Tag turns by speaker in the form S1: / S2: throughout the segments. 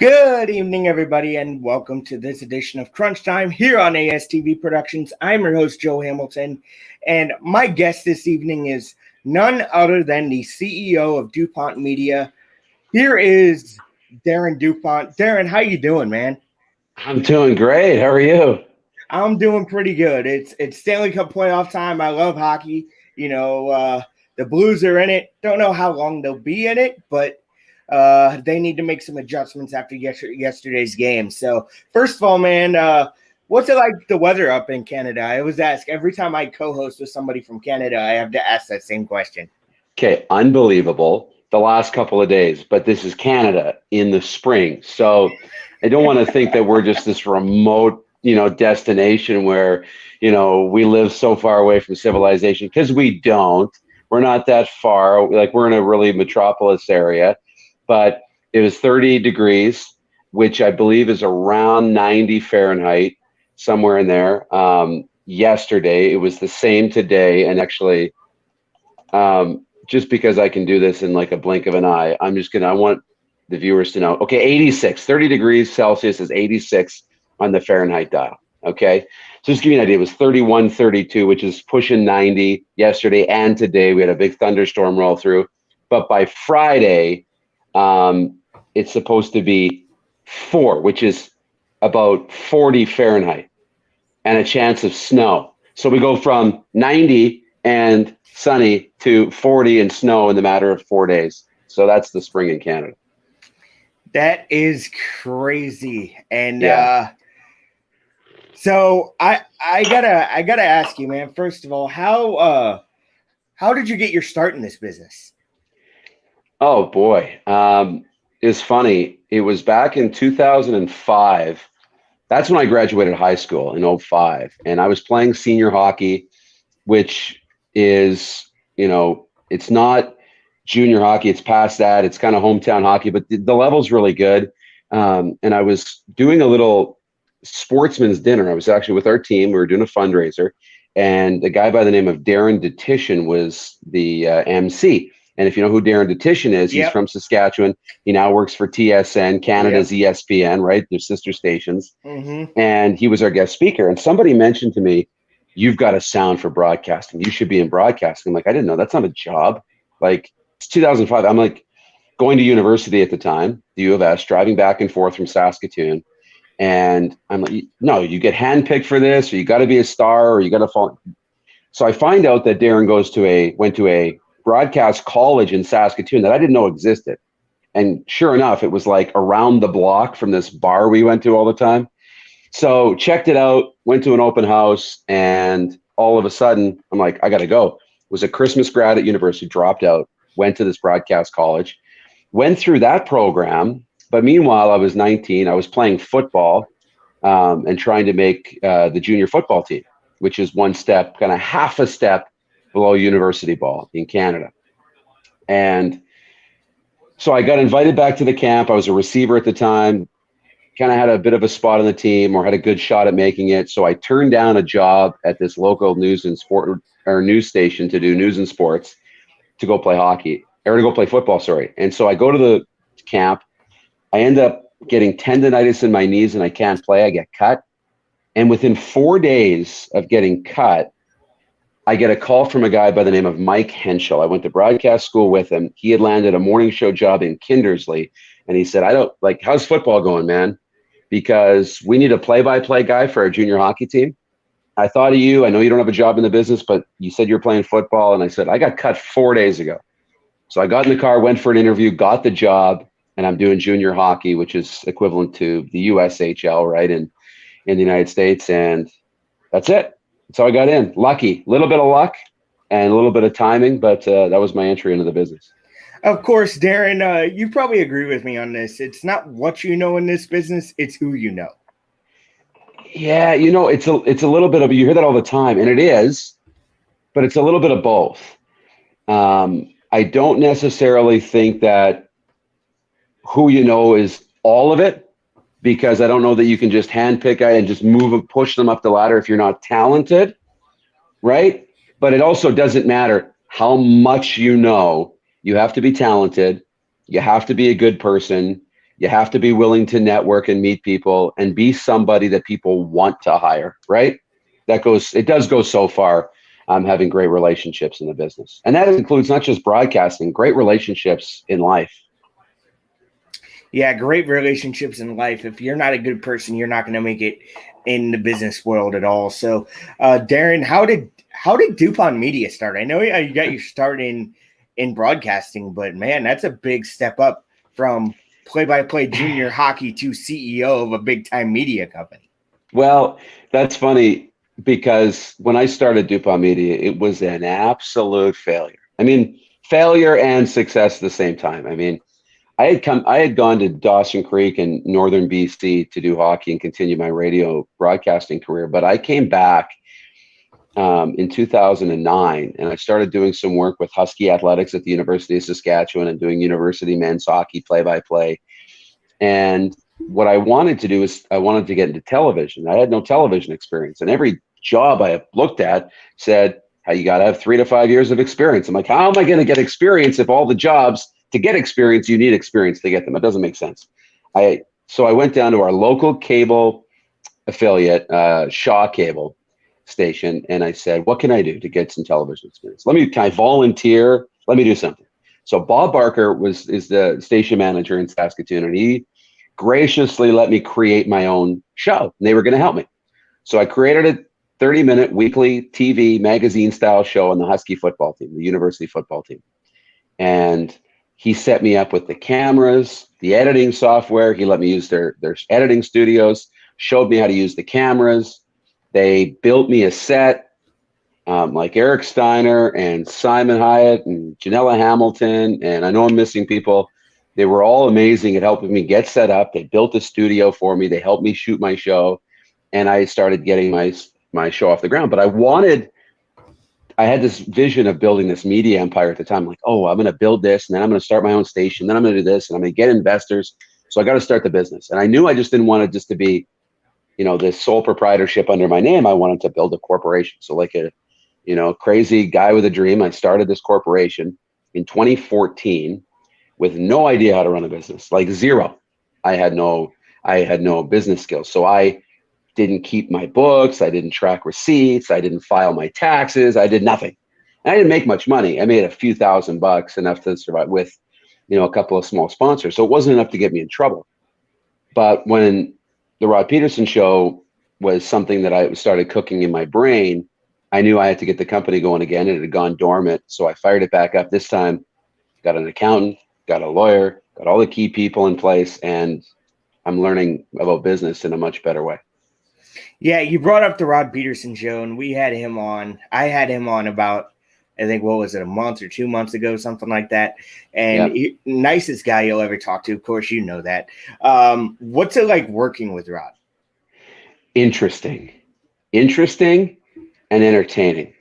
S1: Good evening, everybody, and welcome to this edition of Crunch Time here on ASTV Productions. I'm your host, Joe Hamilton, and my guest this evening is none other than the CEO of Dumont Media. Here is Darren Dupont. Darren, how you doing, man?
S2: I'm doing great. How are you?
S1: I'm doing pretty good. It's Stanley Cup playoff time. I love hockey. The Blues are in it. Don't know how long they'll be in it, but they need to make some adjustments after yesterday's game. So, first of all, man, what's it like the weather up in Canada? I always ask every time I co-host with somebody from Canada, I have to ask that same question.
S2: Okay, unbelievable. The last couple of days, but this is Canada in the spring. So I don't want to think that we're just this remote, destination where, we live so far away from civilization, because we don't. We're not that far. Like, we're in a really metropolis area. But it was 30 degrees, which I believe is around 90 Fahrenheit, somewhere in there. Yesterday, it was the same today. And actually, just because I can do this in like a blink of an eye, I want the viewers to know. Okay, 86, 30 degrees Celsius is 86 on the Fahrenheit dial. Okay, so just give you an idea, it was 31, 32, which is pushing 90 yesterday and today. We had a big thunderstorm roll through. But by Friday, it's supposed to be 4, which is about 40 Fahrenheit, and a chance of snow. So we go from 90 and sunny to 40 and snow in the matter of 4 days. So that's the spring in Canada.
S1: That is crazy. And
S2: yeah.
S1: So I gotta ask you, man. First of all, how did you get your start in this business?
S2: Oh boy. It's funny. It was back in 2005. That's when I graduated high school in 05. And I was playing senior hockey, which is, it's not junior hockey. It's past that. It's kind of hometown hockey, but the level's really good. And I was doing a little sportsman's dinner. I was actually with our team. We were doing a fundraiser. And a guy by the name of Darren was the MC. And if you know who Darren is, he's from Saskatchewan. He now works for TSN, Canada's ESPN, right? Their sister stations.
S1: Mm-hmm.
S2: And he was our guest speaker. And somebody mentioned to me, "You've got a sound for broadcasting. You should be in broadcasting." I'm like, I didn't know. That's not a job. Like, it's 2005. I'm like going to university at the time, the U of S, driving back and forth from Saskatoon. And I'm like, no, you get handpicked for this, or you got to be a star, or you got to fall. So I find out that Darren went to a broadcast college in Saskatoon that I didn't know existed. And sure enough, it was like around the block from this bar we went to all the time. So checked it out, went to an open house, and all of a sudden I'm like, I got to go. Was a Christmas grad at university, dropped out, went to this broadcast college, went through that program. But meanwhile, I was 19. I was playing football and trying to make the junior football team, which is one step, kind of half a step below university ball in Canada. And so I got invited back to the camp. I was a receiver at the time, kind of had a bit of a spot on the team, or had a good shot at making it. So I turned down a job at this local news station to do news and sports, to go play football, sorry. And so I go to the camp. I end up getting tendonitis in my knees and I can't play. I get cut. And within 4 days of getting cut, I get a call from a guy by the name of Mike Henschel. I went to broadcast school with him. He had landed a morning show job in Kindersley. And he said, how's football going, man? Because we need a play-by-play guy for our junior hockey team. I thought of you. I know you don't have a job in the business, but you said you're playing football. And I said, I got cut 4 days ago. So I got in the car, went for an interview, got the job, and I'm doing junior hockey, which is equivalent to the USHL, right, in the United States. And that's it. So I got in. Lucky. A little bit of luck and a little bit of timing, but that was my entry into the business.
S1: Of course, Darren, you probably agree with me on this. It's not what you know in this business, it's who you know.
S2: Yeah, it's a little bit of, you hear that all the time, and it is, but it's a little bit of both. I don't necessarily think that who you know is all of it, because I don't know that you can just handpick and just push them up the ladder if you're not talented, right? But it also doesn't matter how much you know. You have to be talented. You have to be a good person. You have to be willing to network and meet people and be somebody that people want to hire, right? It does go so far, having great relationships in the business. And that includes not just broadcasting, great relationships in life.
S1: Yeah, great relationships in life. If you're not a good person, you're not going to make it in the business world at all. So, Darren, how did Dupont Media start? I know you got your start in broadcasting, but man, that's a big step up from play-by-play junior hockey to CEO of a big-time media company.
S2: Well, that's funny because when I started Dupont Media, it was an absolute failure. I mean, failure and success at the same time. I mean, I had gone to Dawson Creek in northern BC to do hockey and continue my radio broadcasting career, but I came back in 2009 and I started doing some work with Husky Athletics at the University of Saskatchewan and doing university men's hockey play-by-play. And what I wanted to do is I wanted to get into television. I had no television experience, and every job I looked at said, "Hey, you got to have 3 to 5 years of experience." I'm like, how am I going to get experience if all the jobs to get experience, you need experience to get them? It doesn't make sense. So I went down to our local cable affiliate, Shaw Cable station, and I said, "What can I do to get some television experience? Can I volunteer? Let me do something." So Bob Barker is the station manager in Saskatoon, and he graciously let me create my own show, and they were going to help me. So I created a 30-minute weekly TV magazine style show on the Husky football team, the university football team. And he set me up with the cameras, the editing software. He let me use their editing studios, showed me how to use the cameras. They built me a set, like Eric Steiner and Simon Hyatt and Janella Hamilton. And I know I'm missing people. They were all amazing at helping me get set up. They built a studio for me. They helped me shoot my show. And I started getting my show off the ground. But I had this vision of building this media empire at the time. Like, oh, I'm going to build this, and then I'm going to start my own station. Then I'm going to do this, and I'm going to get investors. So I got to start the business. And I knew I just didn't want it just to be, this sole proprietorship under my name. I wanted to build a corporation. So like a, crazy guy with a dream, I started this corporation in 2014 with no idea how to run a business, like zero. I had no business skills. So I didn't keep my books. I didn't track receipts. I didn't file my taxes. I did nothing. And I didn't make much money. I made a few $1,000, enough to survive with, a couple of small sponsors. So it wasn't enough to get me in trouble. But when the Rob Peterson show was something that I started cooking in my brain, I knew I had to get the company going again, and it had gone dormant. So I fired it back up. This time, got an accountant, got a lawyer, got all the key people in place, and I'm learning about business in a much better way.
S1: Yeah, you brought up the Rob Peterson show, and we had him on. I had him on about, I think, what was it, a month or 2 months ago, something like that. And nicest guy you'll ever talk to. Of course, you know that. What's it like working with Rob?
S2: Interesting and entertaining.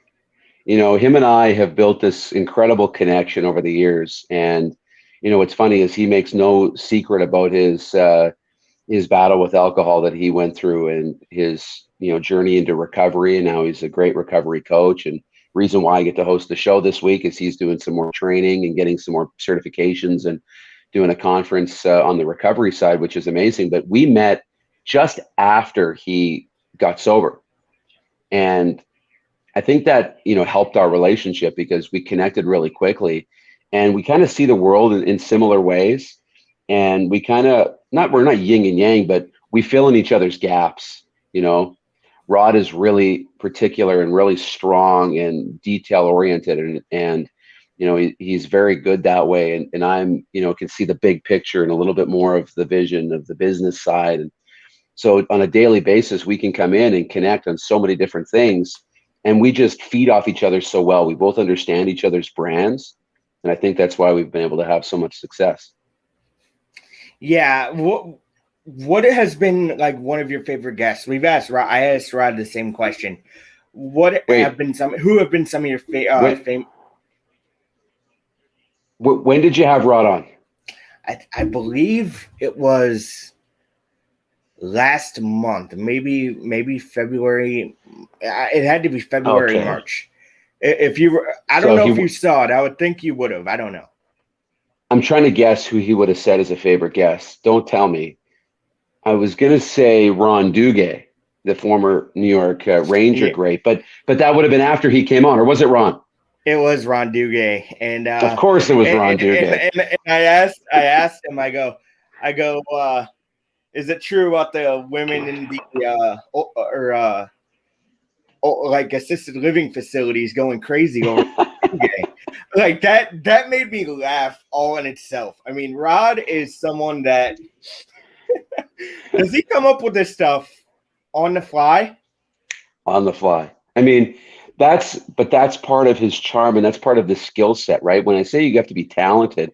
S2: Him and I have built this incredible connection over the years. And, what's funny is he makes no secret about his battle with alcohol that he went through, and his, journey into recovery. And now he's a great recovery coach. And reason why I get to host the show this week is he's doing some more training and getting some more certifications and doing a conference on the recovery side, which is amazing. But we met just after he got sober. And I think that, helped our relationship because we connected really quickly, and we kind of see the world in similar ways. And we kind of, we're not yin and yang, but we fill in each other's gaps. Rod is really particular and really strong and detail oriented. And he's very good that way. And I'm, can see the big picture and a little bit more of the vision of the business side. And so on a daily basis, we can come in and connect on so many different things. And we just feed off each other so well. We both understand each other's brands. And I think that's why we've been able to have so much success.
S1: Yeah. What has been like one of your favorite guests? I asked Rod the same question. Who have been some of your favorite?
S2: When did you have Rod on?
S1: I believe it was last month, maybe February. It had to be February, March. If you, I don't know if you saw it. I would think you would have. I don't know.
S2: I'm trying to guess who he would have said as a favorite guest. Don't tell me. I was going to say Ron Duguay, the former New York Ranger
S1: Yeah,
S2: great, but that would have been after he came on, or was it Ron?
S1: it was Ron Duguay, and
S2: Of course, it was Ron Duguay.
S1: I asked him. I go. Is it true about the women in the like assisted living facilities going crazy over Duguay? Like that made me laugh all in itself. I mean, Rod is someone that does he come up with this stuff on the fly?
S2: On the fly. I mean, that's part of his charm, and that's part of the skill set, right? When I say you have to be talented,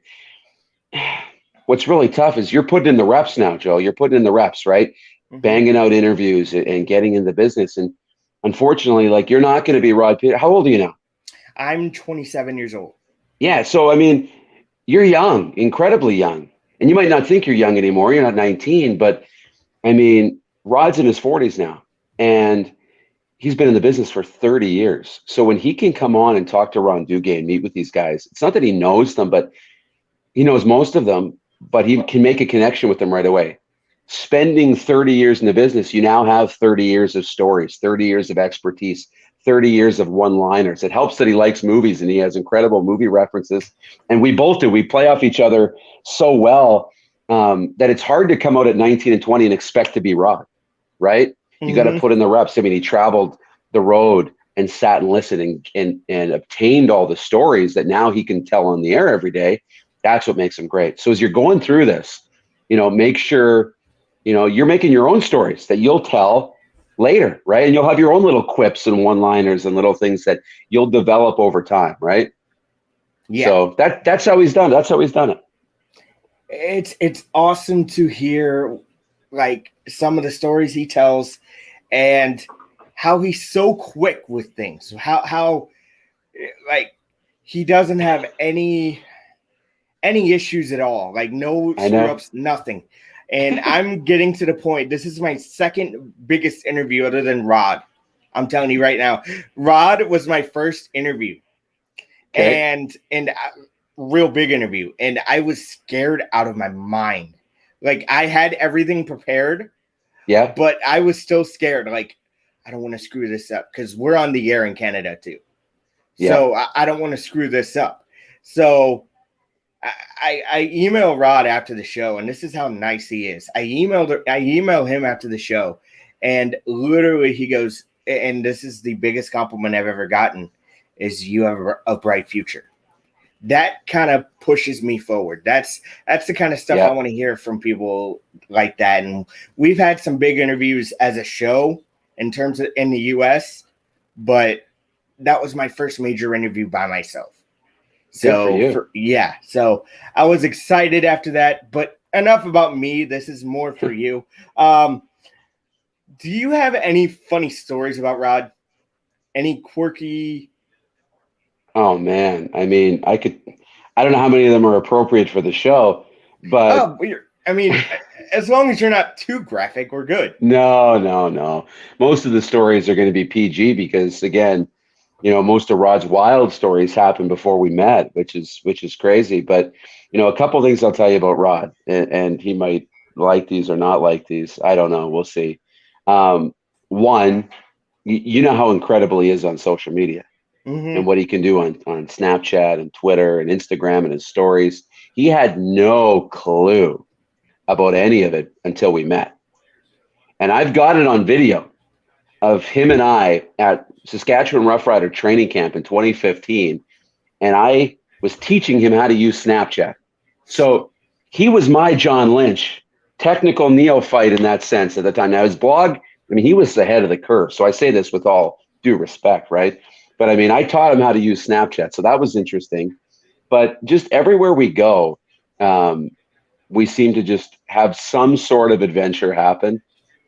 S2: what's really tough is you're putting in the reps now, Joe. You're putting in the reps, right?
S1: Mm-hmm.
S2: Banging out interviews and getting in the business. And unfortunately, like, you're not going to be Rod Peterson. How old are you now?
S1: I'm 27 years old.
S2: Yeah. So, I mean, you're young, incredibly young. And you might not think you're young anymore. You're not 19, but I mean, Rod's in his 40s now. And he's been in the business for 30 years. So when he can come on and talk to Ron Duguay and meet with these guys, it's not that he knows them, but he knows most of them, but he can make a connection with them right away. Spending 30 years in the business, you now have 30 years of stories, 30 years of expertise, 30 years of one-liners. It helps that he likes movies and he has incredible movie references. And we both do. We play off each other so well that it's hard to come out at 19 and 20 and expect to be Rod, right? You got to put in the reps. I mean, he traveled the road and sat and listened and obtained all the stories that now he can tell on the air every day. That's what makes him great. So as you're going through this, make sure, you're making your own stories that you'll tell later, right? And you'll have your own little quips and one-liners and little things that you'll develop over time, right? Yeah. So that's how he's done. That's how he's done it.
S1: It's awesome to hear, like, some of the stories he tells and how he's so quick with things. How like he doesn't have any issues at all. Like, no screw-ups, nothing. And I'm getting to the point. This is my second biggest interview other than Rod. I'm telling you right now. Rod was my first interview. Okay. And real big interview. And I was scared out of my mind. Like, I had everything prepared. Yeah. But I was still scared. Like, I don't want to screw this up because we're on the air in Canada too. Yeah. So I don't want to screw this up. So I emailed Rod after the show, and this is how nice he is. I emailed him after the show, and literally he goes, and this is the biggest compliment I've ever gotten, is you have a bright future. That kind of pushes me forward. That's the kind of stuff I want to hear from people like that. And we've had some big interviews as a show in terms of in the US, but that was my first major interview by myself. So so I was excited after that, but enough about me. This is more for you. Do you have any funny stories about Rod? Any quirky?
S2: Oh man. I mean, I don't know how many of them are appropriate for the show, but
S1: as long as you're not too graphic, we're good.
S2: No. Most of the stories are going to be PG because, again, most of Rod's wild stories happened before we met, which is crazy. But, a couple of things I'll tell you about Rod, and he might like these or not like these. I don't know. We'll see. One, you know how incredible he is on social media and what he can do on Snapchat and Twitter and Instagram and his stories. He had no clue about any of it until we met. And I've got it on video of him and I at Saskatchewan Rough Rider training camp in 2015. And I was teaching him how to use Snapchat. So he was my John Lynch, technical neophyte in that sense at the time. Now his blog, he was ahead of the curve. So I say this with all due respect, right? But I taught him how to use Snapchat. So that was interesting. But just everywhere we go, we seem to just have some sort of adventure happen.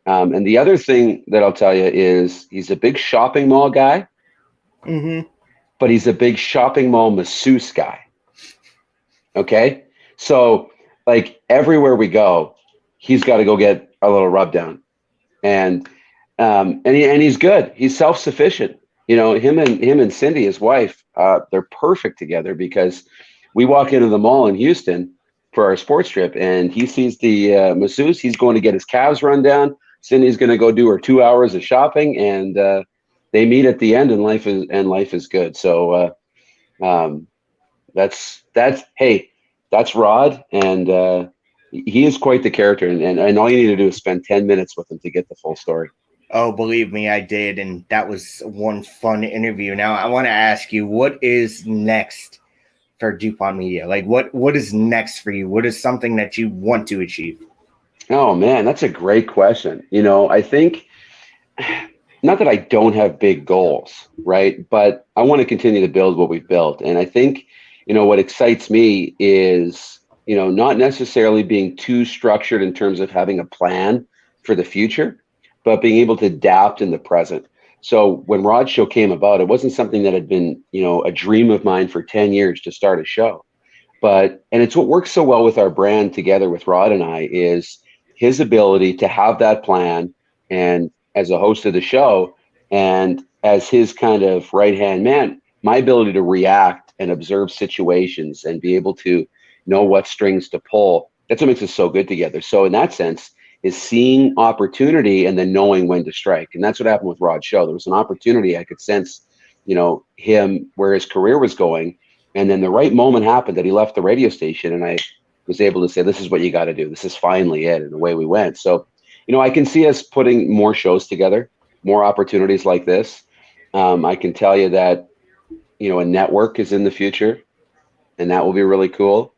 S2: And the other thing that I'll tell you is he's a big shopping mall guy, but he's a big shopping mall masseuse guy. Okay? So, like, everywhere we go, he's got to go get a little rub down. And he's good. He's self-sufficient. Him and Cindy, his wife, they're perfect together because we walk into the mall in Houston for our sports trip, and he sees the masseuse. He's going to get his calves run down. Cindy's going to go do her 2 hours of shopping, and they meet at the end, and life is good. So that's Rod, and he is quite the character, and all you need to do is spend 10 minutes with him to get the full story.
S1: Oh, believe me, I did, and that was one fun interview. Now, I want to ask you, what is next for Dupont Media? Like, what is next for you? What is something that you want to achieve?
S2: Oh, man, that's a great question. I think, not that I don't have big goals, right? But I want to continue to build what we've built. And I think, what excites me is, not necessarily being too structured in terms of having a plan for the future, but being able to adapt in the present. So when Rod's show came about, it wasn't something that had been, a dream of mine for 10 years to start a show. And it's what works so well with our brand together with Rod and I is his ability to have that plan, and as a host of the show and as his kind of right-hand man, my ability to react and observe situations and be able to know what strings to pull. That's what makes us so good together. So in that sense, is seeing opportunity and then knowing when to strike. And that's what happened with Rod's show. There was an opportunity. I could sense, him, where his career was going. And then the right moment happened that he left the radio station, and I was able to say, this is what you got to do. This is finally it. And away we went. So, I can see us putting more shows together, more opportunities like this. I can tell you that, a network is in the future, and that will be really cool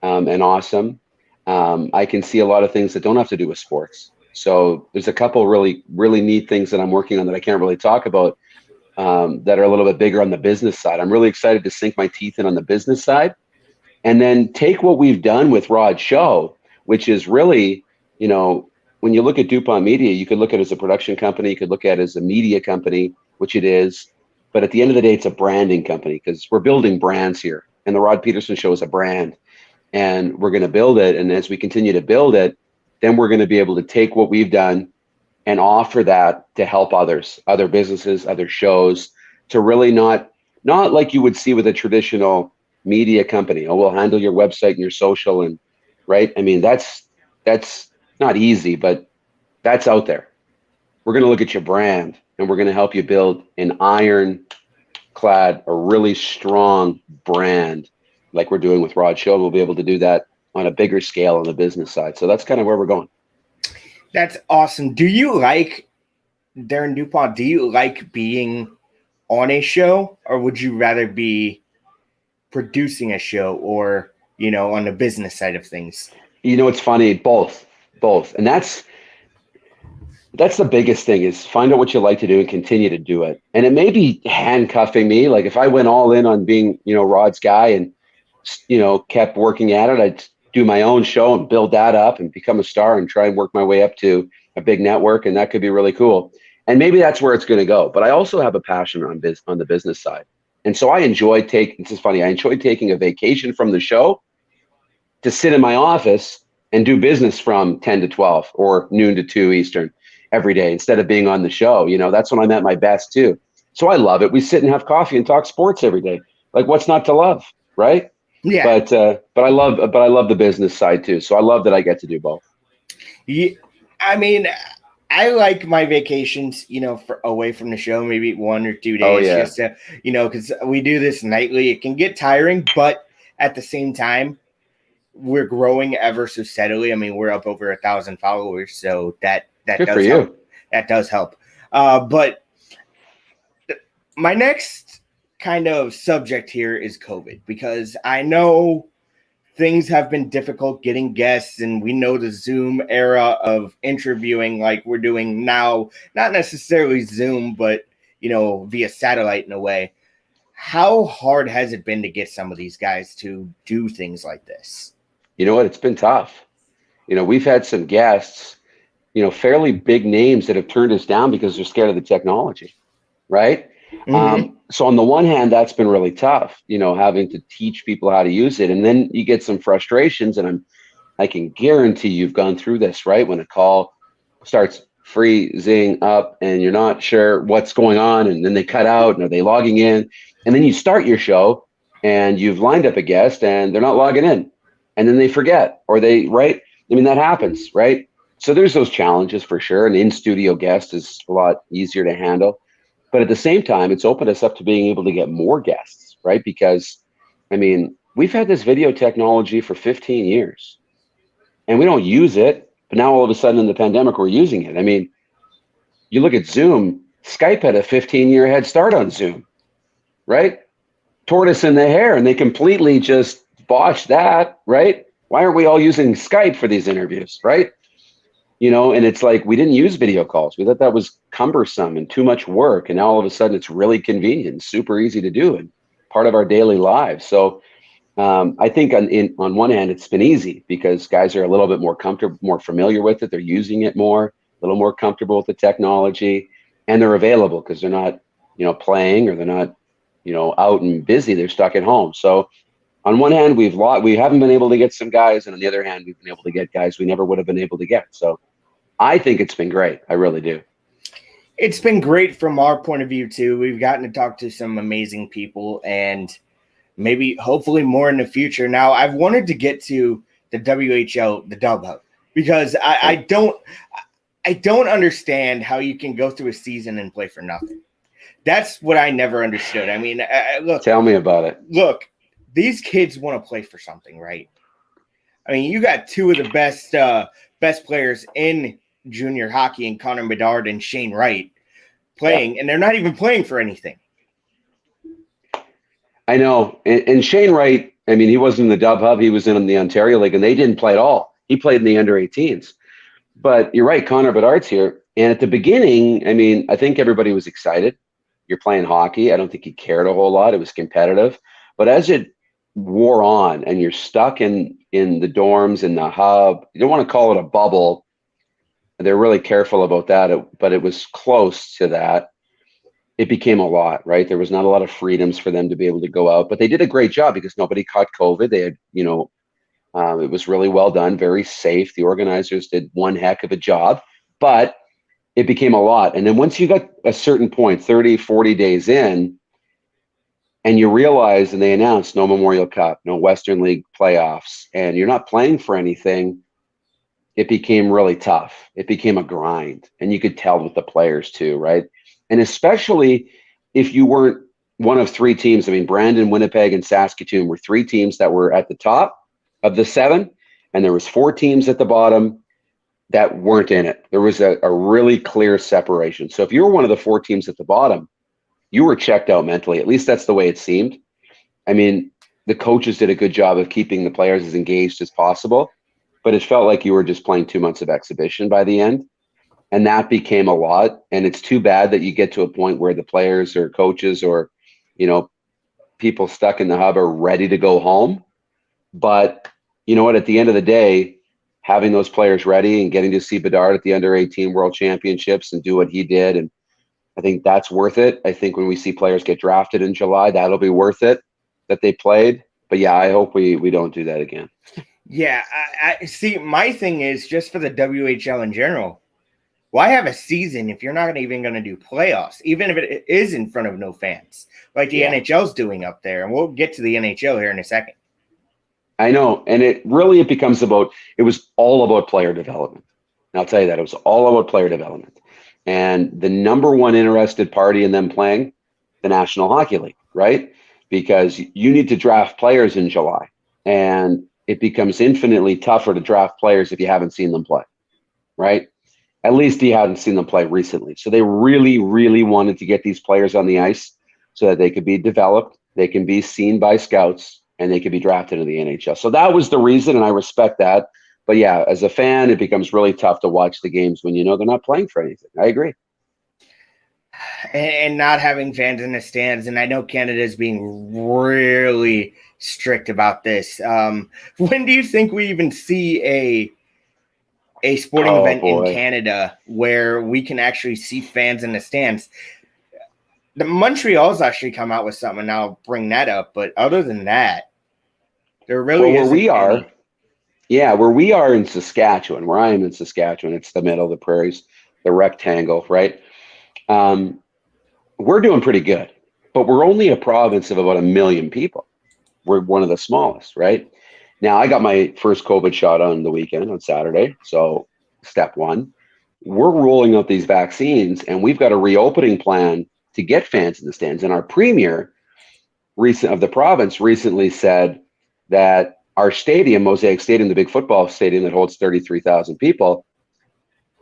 S2: and awesome. I can see a lot of things that don't have to do with sports. So there's a couple really, really neat things that I'm working on that I can't really talk about that are a little bit bigger on the business side. I'm really excited to sink my teeth in on the business side, and then take what we've done with Rod's show, which is really, when you look at Dupont Media, you could look at it as a production company, you could look at it as a media company, which it is. But at the end of the day, it's a branding company because we're building brands here. And the Rob Peterson show is a brand. And we're going to build it. And as we continue to build it, then we're going to be able to take what we've done and offer that to help others, other businesses, other shows, to really not like you would see with a traditional media company. Oh, we'll handle your website and your social, and right. I mean, that's not easy, but that's out there. We're going to look at your brand, and we're going to help you build an ironclad, a really strong brand like we're doing with Rod's show. We'll be able to do that on a bigger scale on the business side. So that's kind of where we're going.
S1: That's awesome. Do you like, Darren Dupont, do you like being on a show, or would you rather be producing a show or, on the business side of things?
S2: It's funny, both. And that's the biggest thing, is find out what you like to do and continue to do it. And it may be handcuffing me. Like if I went all in on being, Rod's guy and, kept working at it, I'd do my own show and build that up and become a star and try and work my way up to a big network. And that could be really cool. And maybe that's where it's going to go. But I also have a passion on the business side. And so I enjoy taking a vacation from the show to sit in my office and do business from 10 to 12 or noon to 2 Eastern every day instead of being on the show. That's when I'm at my best too. So I love it. We sit and have coffee and talk sports every day. Like, what's not to love, right?
S1: Yeah.
S2: But I love the business side too. So I love that I get to do both.
S1: Yeah, I mean, I like my vacations, away from the show, maybe 1 or 2 days.
S2: Oh, yeah.
S1: Just to, because we do this nightly. It can get tiring, but at the same time, we're growing ever so steadily. I mean, we're up over 1,000 followers, so that
S2: Good
S1: does
S2: for
S1: help.
S2: you.
S1: That does help. But my next kind of subject here is COVID, because I know things have been difficult getting guests, and we know the Zoom era of interviewing like we're doing now, not necessarily Zoom, but, via satellite in a way. How hard has it been to get some of these guys to do things like this?
S2: You know what? It's been tough. We've had some guests, fairly big names that have turned us down because they're scared of the technology, right?
S1: Mm-hmm.
S2: So on the one hand, that's been really tough, having to teach people how to use it. And then you get some frustrations, and I can guarantee you've gone through this, right? When a call starts freezing up and you're not sure what's going on, and then they cut out, and are they logging in? And then you start your show and you've lined up a guest and they're not logging in, and then they forget, or right? I mean, that happens, right? So there's those challenges for sure. An in-studio guest is a lot easier to handle. But at the same time, it's opened us up to being able to get more guests, right? Because, I mean, we've had this video technology for 15 years and we don't use it. But now all of a sudden in the pandemic, we're using it. I mean, you look at Zoom, Skype had a 15-year head start on Zoom, right? Tortoise in the hair, and they completely just botched that, right? Why aren't we all using Skype for these interviews, right? And it's like, we didn't use video calls. We thought that was cumbersome and too much work. And now all of a sudden it's really convenient, super easy to do, and part of our daily lives. So I think on one hand, it's been easy because guys are a little bit more comfortable, more familiar with it. They're using it more, a little more comfortable with the technology, and they're available because they're not, playing, or they're not, out and busy. They're stuck at home. So on one hand, we haven't been able to get some guys, and on the other hand, we've been able to get guys we never would have been able to get. So I think it's been great. I really do.
S1: It's been great from our point of view, too. We've gotten to talk to some amazing people, and maybe hopefully more in the future. Now, I've wanted to get to the WHL, the Dub Hub, because I don't understand how you can go through a season and play for nothing. That's what I never understood. I mean, look.
S2: Tell me about it.
S1: Look, these kids want to play for something, right? I mean, you got two of the best players in junior hockey, in Connor Bedard and Shane Wright, playing, and they're not even playing for anything.
S2: I know. And Shane Wright, I mean, he wasn't in the Dub Hub. He was in the Ontario League, and they didn't play at all. He played in the under-18s. But you're right, Connor Bedard's here. And at the beginning, I mean, I think everybody was excited. You're playing hockey. I don't think he cared a whole lot. It was competitive. But as it wore on and you're stuck in the dorms, in the hub, you don't want to call it a bubble. They're really careful about that, but it was close to that. It became a lot, right? There was not a lot of freedoms for them to be able to go out, but they did a great job because nobody caught COVID. They had, it was really well done, very safe. The organizers did one heck of a job, but it became a lot. And then once you got a certain point, 30, 40 days in, and you realize, and they announced no Memorial Cup, no Western League playoffs, and you're not playing for anything, it became really tough. It became a grind. And you could tell with the players too, right? And especially if you weren't one of three teams. I mean, Brandon, Winnipeg, and Saskatoon were three teams that were at the top of the seven, and there was four teams at the bottom that weren't in it. There was a really clear separation. So if you were one of the four teams at the bottom, you were checked out mentally. At least that's the way it seemed. I mean, the coaches did a good job of keeping the players as engaged as possible, but it felt like you were just playing 2 months of exhibition by the end. And that became a lot. And it's too bad that you get to a point where the players or coaches or, people stuck in the hub are ready to go home. But you know what? At the end of the day, having those players ready and getting to see Bedard at the under-18 World Championships and do what he did, and I think that's worth it. I think when we see players get drafted in July, that'll be worth it that they played. But yeah, I hope we don't do that again.
S1: Yeah, I see. My thing is just for the WHL in general. Why have a season if you're not even going to do playoffs, even if it is in front of no fans, like the NHL's doing up there? And we'll get to the NHL here in a second.
S2: I know. And it becomes it was all about player development. And I'll tell you that. It was all about player development. And the number one interested party in them playing, the National Hockey League, right? Because you need to draft players in July. And it becomes infinitely tougher to draft players if you haven't seen them play, right? At least you hadn't seen them play recently. So they really, really wanted to get these players on the ice so that they could be developed, they can be seen by scouts, and they could be drafted in the NHL. So that was the reason, and I respect that. But yeah, as a fan, it becomes really tough to watch the games when they're not playing for anything. I agree.
S1: And not having fans in the stands. And I know Canada is being really strict about this. When do you think we even see a sporting event in Canada where we can actually see fans in the stands? The Montreal's actually come out with something, and I'll bring that up. But other than that, there really isn't any.
S2: Where we are in Saskatchewan, where I am in Saskatchewan, it's the middle of the prairies, the rectangle, right? We're doing pretty good, but we're only a province of about 1 million people. we're one of the smallest, right? Now, I got my first COVID shot on the weekend on Saturday. So step one, we're rolling out these vaccines and we've got a reopening plan to get fans in the stands. And our premier of the province recently said that our stadium, Mosaic Stadium, the big football stadium that holds 33,000 people,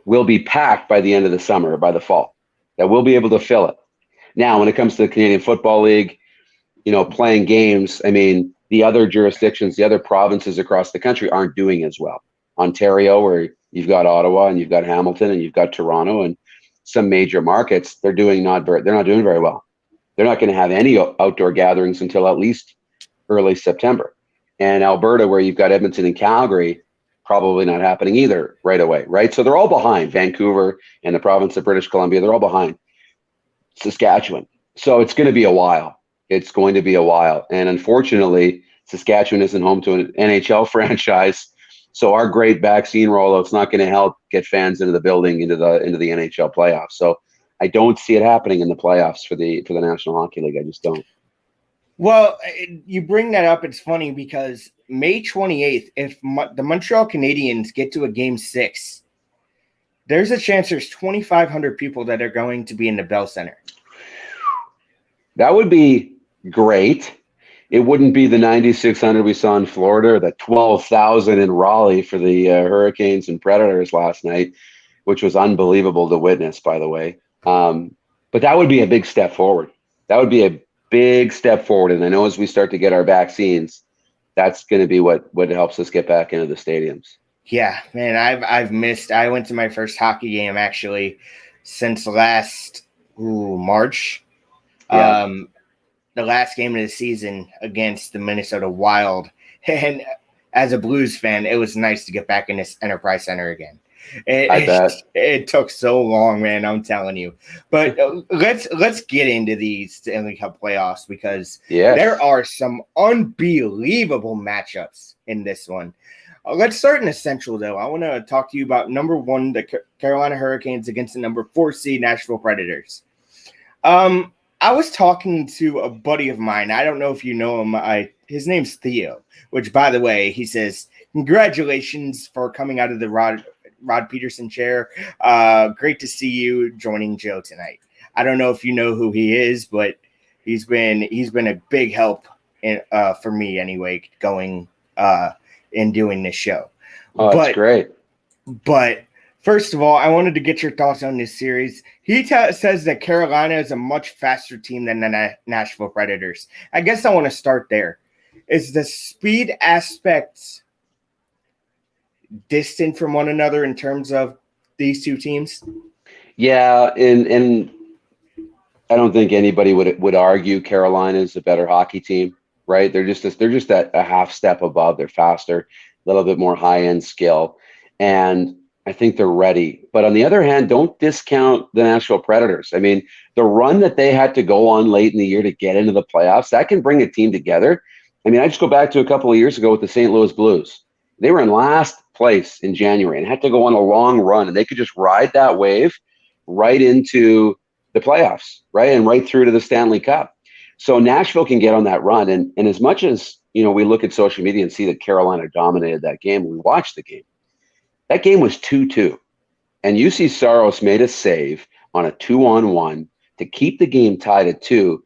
S2: will be packed by the end of the summer, by the fall, that we'll be able to fill it. Now, when it comes to the Canadian Football League, playing games, I mean, the other jurisdictions, the other provinces across the country aren't doing as well. Ontario, where you've got Ottawa and you've got Hamilton and you've got Toronto and some major markets, they're not doing very well. They're not going to have any outdoor gatherings until at least early September. And Alberta, where you've got Edmonton and Calgary, probably not happening either right away, right? So they're all behind. Vancouver and the province of British Columbia, they're all behind Saskatchewan. So it's going to be a while. It's going to be a while. And unfortunately, Saskatchewan isn't home to an NHL franchise. So our great vaccine rollout's not going to help get fans into the building, into the NHL playoffs. So I don't see it happening in the playoffs for the National Hockey League. I just don't.
S1: Well, you bring that up. It's funny because May 28th, if the Montreal Canadiens get to a Game 6, there's a chance there's 2,500 people that are going to be in the Bell Center.
S2: That would be great. It wouldn't be the 9,600 we saw in Florida or the 12,000 in Raleigh for the Hurricanes and Predators last night, which was unbelievable to witness, by the way. But that would be a big step forward. That would be a big step forward. And I know as we start to get our vaccines, that's going to be what helps us get back into the stadiums. Yeah,
S1: man, I've missed. I went to my first hockey game actually since last March.
S2: Yeah.
S1: The last game of the season against the Minnesota Wild. And as a Blues fan, it was nice to get back in this Enterprise Center again.
S2: I bet.
S1: It took so long, man, I'm telling you. But let's get into these Stanley Cup playoffs because there are some unbelievable matchups in this one. Let's start in the Central, though. I want to talk to you about number 1, the Carolina Hurricanes against the number 4 seed Nashville Predators. I was talking to a buddy of mine. I don't know if you know him. His name's Theo, which, by the way, he says, congratulations for coming out of the Rob Peterson chair. Great to see you joining Joe tonight. I don't know if you know who he is, but he's been a big help for me anyway, going in doing this show.
S2: Oh, that's great.
S1: But first of all, I wanted to get your thoughts on this series. He says that Carolina is a much faster team than the Nashville Predators. I guess I want to start there. Is the speed aspect distant from one another in terms of these two teams?
S2: Yeah, and I don't think anybody would argue Carolina is a better hockey team, right? They're just a half step above. They're faster, a little bit more high-end skill, and I think they're ready. But on the other hand, don't discount the Nashville Predators. I mean, the run that they had to go on late in the year to get into the playoffs, that can bring a team together. I mean, I just go back to a couple of years ago with the St. Louis Blues. They were in last place in January and had to go on a long run, and they could just ride that wave right into the playoffs, right? And right through to the Stanley Cup. So Nashville can get on that run. And as much as, we look at social media and see that Carolina dominated that game, we watched the game. That game was 2-2, and UC Saros made a save on a 2-on-1 to keep the game tied at 2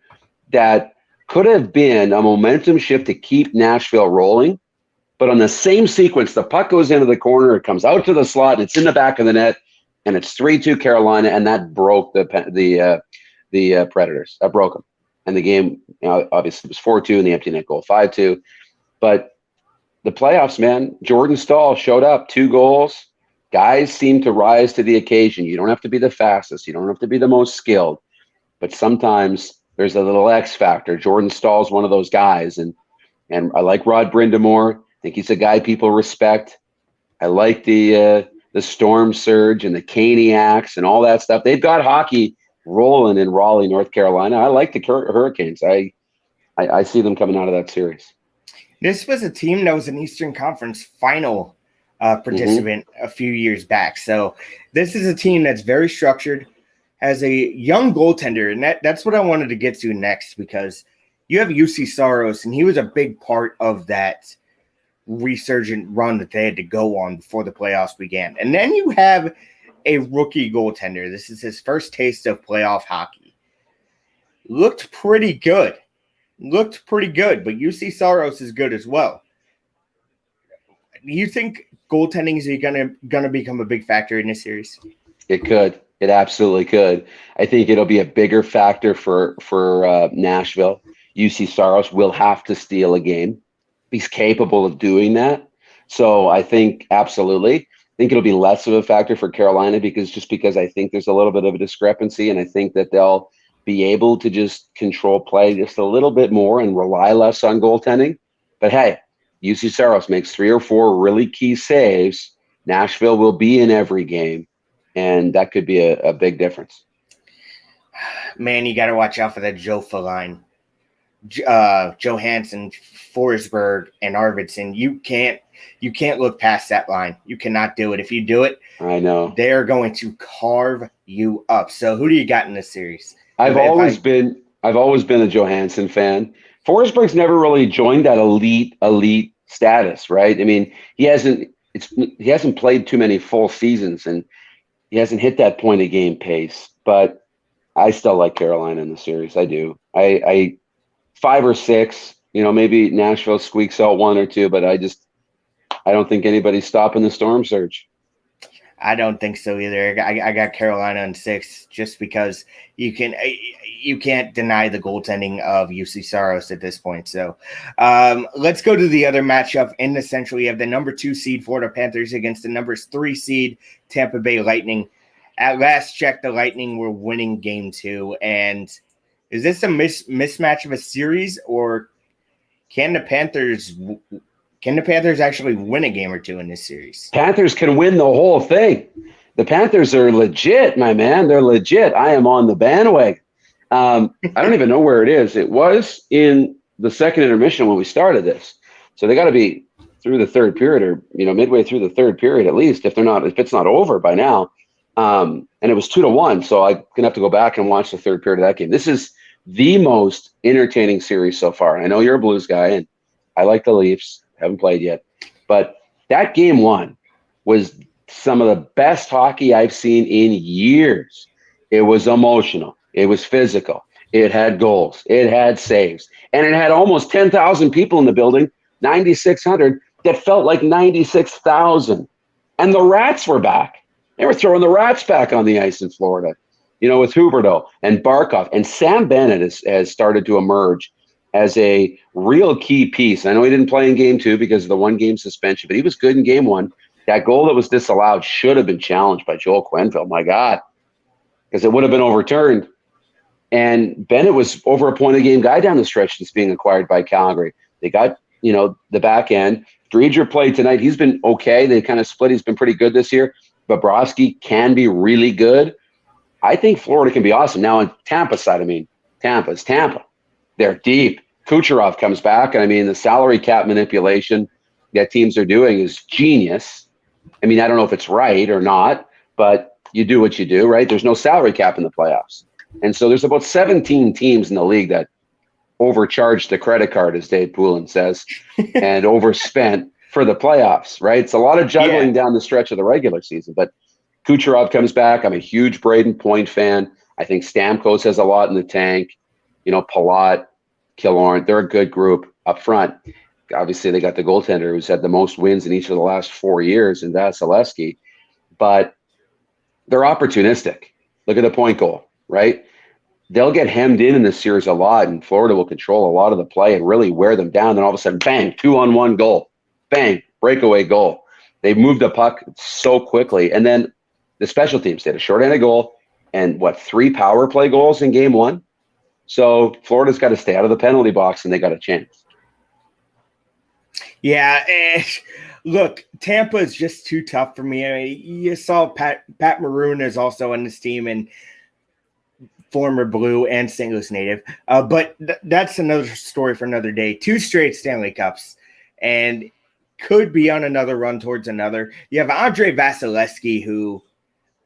S2: that could have been a momentum shift to keep Nashville rolling. But on the same sequence, the puck goes into the corner, it comes out to the slot, and it's in the back of the net, and it's 3-2 Carolina, and that broke the Predators. That broke them. And the game, obviously, was 4-2 and the empty net goal, 5-2. But the playoffs, man, Jordan Staal showed up, 2 goals. Guys seem to rise to the occasion. You don't have to be the fastest. You don't have to be the most skilled. But sometimes there's a little X factor. Jordan Stahl's one of those guys. And I like Rod Brindamore. I think he's a guy people respect. I like the Storm Surge and the Caniacs and all that stuff. They've got hockey rolling in Raleigh, North Carolina. I like the Hurricanes. I see them coming out of that series.
S1: This was a team that was an Eastern Conference final participant a few years back. So this is a team that's very structured, has a young goaltender, and that's what I wanted to get to next because you have UC Saros, and he was a big part of that resurgent run that they had to go on before the playoffs began. And then you have a rookie goaltender. This is his first taste of playoff hockey. Looked pretty good. But UC Saros is good as well. Do you think goaltending is gonna become a big factor in this series?
S2: It could. It absolutely could. I think it'll be a bigger factor for Nashville. UC Saros will have to steal a game. He's capable of doing that. So I think absolutely. I think it'll be less of a factor for Carolina because I think there's a little bit of a discrepancy, and I think that they'll be able to just control play just a little bit more and rely less on goaltending. But hey, UC Saros makes 3 or 4 really key saves. Nashville will be in every game, and that could be a big difference.
S1: Man, you got to watch out for that Joe line. Johansson, Forsberg, and Arvidsson. You can't look past that line. You cannot do it. If you do it,
S2: I know
S1: they're going to carve you up. So who do you got in this series?
S2: I've always been a Johansson fan. Forsberg's never really joined that elite status, right? I mean, he hasn't played too many full seasons, and he hasn't hit that point of game pace. But I still like Carolina in the series. I do. I 5 or 6, maybe Nashville squeaks out 1 or 2, but I don't think anybody's stopping the storm surge.
S1: I don't think so either. I got Carolina in 6 just because you can't deny the goaltending of UC Saros at this point. So let's go to the other matchup in the Central. You have the number 2 seed Florida Panthers against the number 3 seed Tampa Bay Lightning. At last check, the Lightning were winning game 2. And is this a mismatch of a series, or can the Panthers actually win a game or 2 in this series?
S2: Panthers can win the whole thing. The Panthers are legit, my man. They're legit. I am on the bandwagon. I don't even know where it is. It was in the second intermission when we started this. So they got to be through the third period, or midway through the third period at least, if it's not over by now. And it was 2-1. So I'm gonna have to go back and watch the third period of that game. This is the most entertaining series so far. I know you're a Blues guy, and I like the Leafs. Haven't played yet, but that game 1 was some of the best hockey I've seen in years. It was emotional. It was physical. It had goals. It had saves, and it had almost 10,000 people in the building, 9,600 that felt like 96,000. And the Rats were back. They were throwing the Rats back on the ice in Florida, with Huberdeau and Barkov, and Sam Bennett has started to emerge as a real key piece. I know he didn't play in game 2 because of the 1-game suspension, but he was good in game 1. That goal that was disallowed should have been challenged by Joel Quenneville. My God, because it would have been overturned. And Bennett was over a point a game guy down the stretch that's being acquired by Calgary. They got, the back end. Dreger played tonight. He's been okay. They kind of split. He's been pretty good this year. Bobrovsky can be really good. I think Florida can be awesome. Now on Tampa's side, Tampa's Tampa. They're deep. Kucherov comes back, and the salary cap manipulation that teams are doing is genius. I don't know if it's right or not, but you do what you do, right? There's no salary cap in the playoffs. And so there's about 17 teams in the league that overcharged the credit card, as Dave Poulin says, and overspent for the playoffs, right? It's a lot of juggling down the stretch of the regular season. But Kucherov comes back. I'm a huge Braden Point fan. I think Stamkos has a lot in the tank. Palat, Killorn, they're a good group up front. Obviously, they got the goaltender who's had the most wins in each of the last 4 years in Vasilevsky. But they're opportunistic. Look at the point goal, right? They'll get hemmed in this series a lot, and Florida will control a lot of the play and really wear them down. Then all of a sudden, bang, 2-on-1 goal. Bang, breakaway goal. They moved the puck so quickly. And then the special teams, they had a shorthanded goal and 3 power play goals in game 1? So Florida's got to stay out of the penalty box, and they got a chance.
S1: Yeah, look, Tampa is just too tough for me. You saw Pat Maroon is also on this team, and former Blue and St. Louis native. But that's another story for another day. 2 straight Stanley Cups, and could be on another run towards another. You have Andre Vasilevsky, who,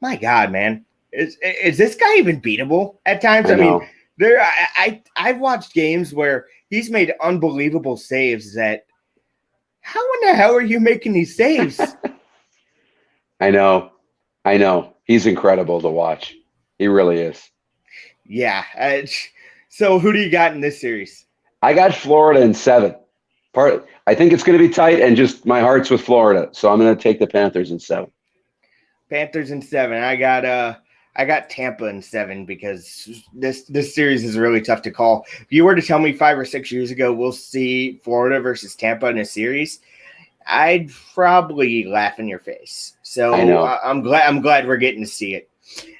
S1: my God, man, is this guy even beatable at times? I mean, I've watched games where he's made unbelievable saves. That how in the hell are you making these saves?
S2: I know. He's incredible to watch. He really is.
S1: Yeah. So who do you got in this series?
S2: I got Florida in 7. I think it's going to be tight, and just my heart's with Florida, so I'm going to take the Panthers in 7.
S1: Panthers in 7. I got Tampa in 7 because this series is really tough to call. If you were to tell me 5 or 6 years ago we'll see Florida versus Tampa in a series, I'd probably laugh in your face. So I'm glad we're getting to see it.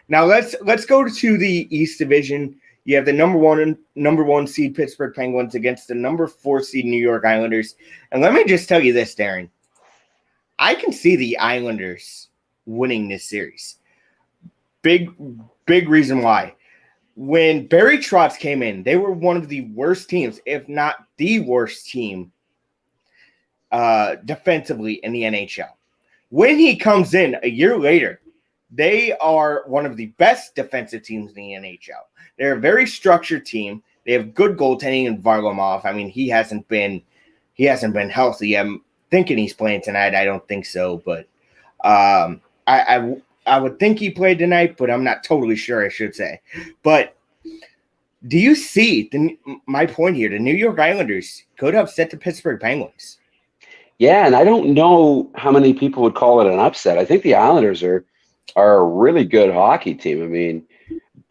S1: Now let's go to the East Division. You have the number one seed Pittsburgh Penguins against the number 4 seed New York Islanders. And let me just tell you this, Darren. I can see the Islanders winning this series. Big reason why. When Barry Trotz came in, they were one of the worst teams, if not the worst team, defensively in the NHL. When he comes in a year later, they are one of the best defensive teams in the NHL. They're a very structured team. They have good goaltending in Varlamov. I mean, he hasn't been healthy. I'm thinking he's playing tonight. I don't think so, but I would think he played tonight, but I'm not totally sure, I should say. But do you see my point here? The New York Islanders could upset the Pittsburgh Penguins.
S2: Yeah, and I don't know how many people would call it an upset. I think the Islanders are a really good hockey team. I mean,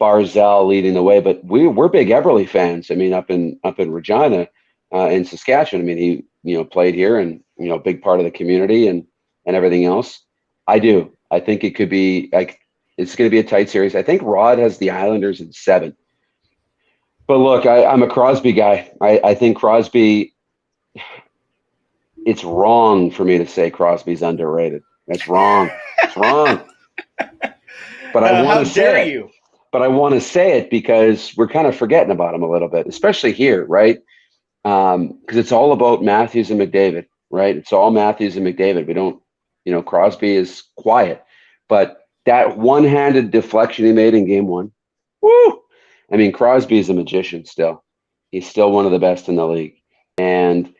S2: Barzal leading the way, but we're big Eberle fans. I mean, up in Regina, in Saskatchewan. I mean, he played here and big part of the community and everything else. I do. I think it could be it's going to be a tight series. I think Rod has the Islanders in 7. But look, I'm a Crosby guy. I think Crosby. It's wrong for me to say Crosby's underrated. That's wrong. It's wrong. But I want to say it. You? But I want to say it because we're kind of forgetting about him a little bit, especially here, right? Because it's all about Matthews and McDavid, right? It's all Matthews and McDavid. We don't, Crosby is quiet. But that one-handed deflection he made in game 1, woo! I mean, Crosby is a magician still. He's still one of the best in the league. And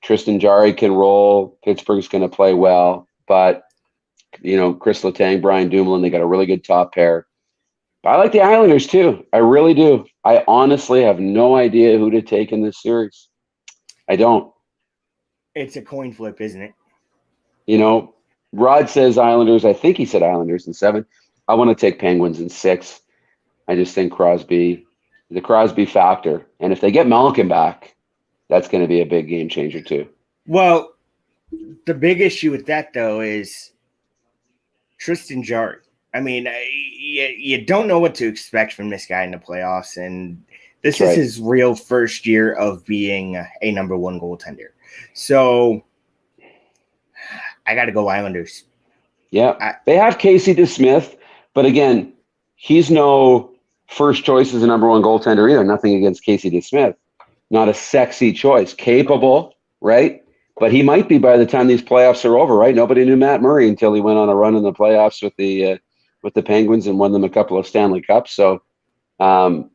S2: Tristan Jarry can roll. Pittsburgh's going to play well. But, Chris Letang, Brian Dumoulin, they got a really good top pair. But I like the Islanders too. I really do. I honestly have no idea who to take in this series. I don't.
S1: It's a coin flip, isn't it?
S2: Rod says Islanders. I think he said Islanders in 7. I want to take Penguins in 6. I just think the Crosby factor. And if they get Malkin back, that's going to be a big game changer too.
S1: Well, the big issue with that, though, is Tristan Jarry. I mean, you don't know what to expect from this guy in the playoffs, and this is his real first year of being a number 1 goaltender. So I got to go Islanders.
S2: Yeah, they have Casey DeSmith, but again, he's no first choice as a number 1 goaltender either. Nothing against Casey DeSmith. Not a sexy choice. Capable, right? But he might be by the time these playoffs are over, right? Nobody knew Matt Murray until he went on a run in the playoffs with the Penguins and won them a couple of Stanley Cups. So, the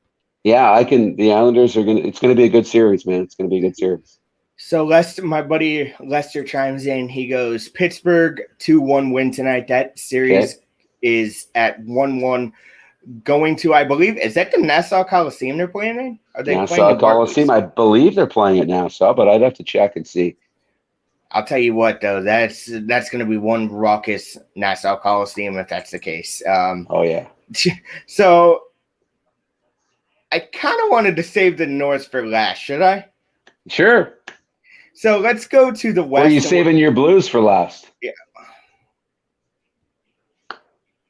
S2: Islanders are it's going to be a good series, man. It's going to be a good series.
S1: So my buddy Lester chimes in. He goes, Pittsburgh 2-1 win tonight. That series is at 1-1. Going to, I believe, is that the Nassau Coliseum they're playing in? Are they
S2: Nassau
S1: playing the
S2: Coliseum? I believe they're playing at Nassau, but I'd have to check and see.
S1: I'll tell you what, though, that's going to be one raucous Nassau Coliseum if that's the case.
S2: Oh yeah.
S1: So I kind of wanted to save the North for last. Should I?
S2: Sure.
S1: So let's go to the West.
S2: Or are you saving your Blues for last?
S1: Yeah.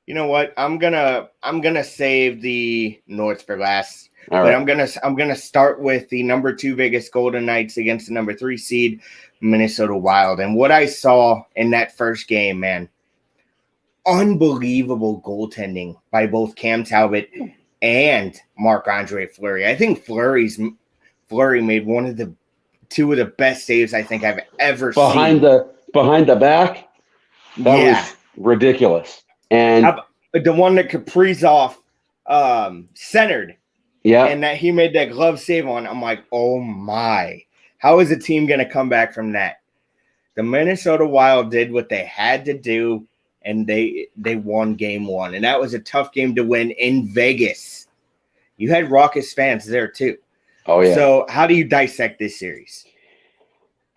S1: You know what? I'm gonna save the North for last.
S2: All
S1: but
S2: right.
S1: I'm gonna start with the number 2 Vegas Golden Knights against the number 3 seed Minnesota Wild. And what I saw in that first game, man, unbelievable goaltending by both Cam Talbot and Marc-Andre Fleury. I think Fleury made one of the 2 of the best saves I think I've ever seen.
S2: Behind the back? That was ridiculous. And
S1: the one that Kaprizov centered
S2: Yeah.
S1: And that he made that glove save on, I'm like, oh my. How is a team going to come back from that? The Minnesota Wild did what they had to do, and they won game one. And that was a tough game to win in Vegas. You had raucous fans there too.
S2: Oh, yeah.
S1: So how do you dissect this series?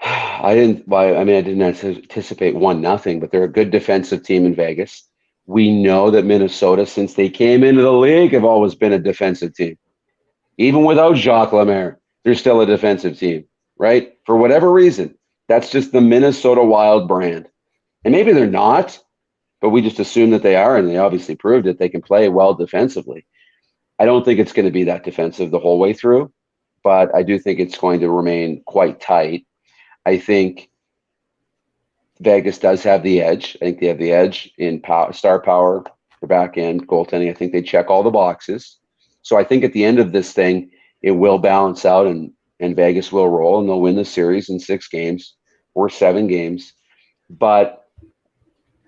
S2: I didn't anticipate 1-0, but they're a good defensive team in Vegas. We know that Minnesota, since they came into the league, have always been a defensive team. Even without Jacques Lemaire, they're still a defensive team, right? For whatever reason. That's just the Minnesota Wild brand. And maybe they're not, but we just assume that they are, and they obviously proved it. They can play well defensively. I don't think it's going to be that defensive the whole way through, but I do think it's going to remain quite tight. I think Vegas does have the edge. I think they have the edge in star power for back end goaltending. I think they check all the boxes. So I think at the end of this thing, it will balance out and Vegas will roll, and they'll win the series in 6 games or 7 games. But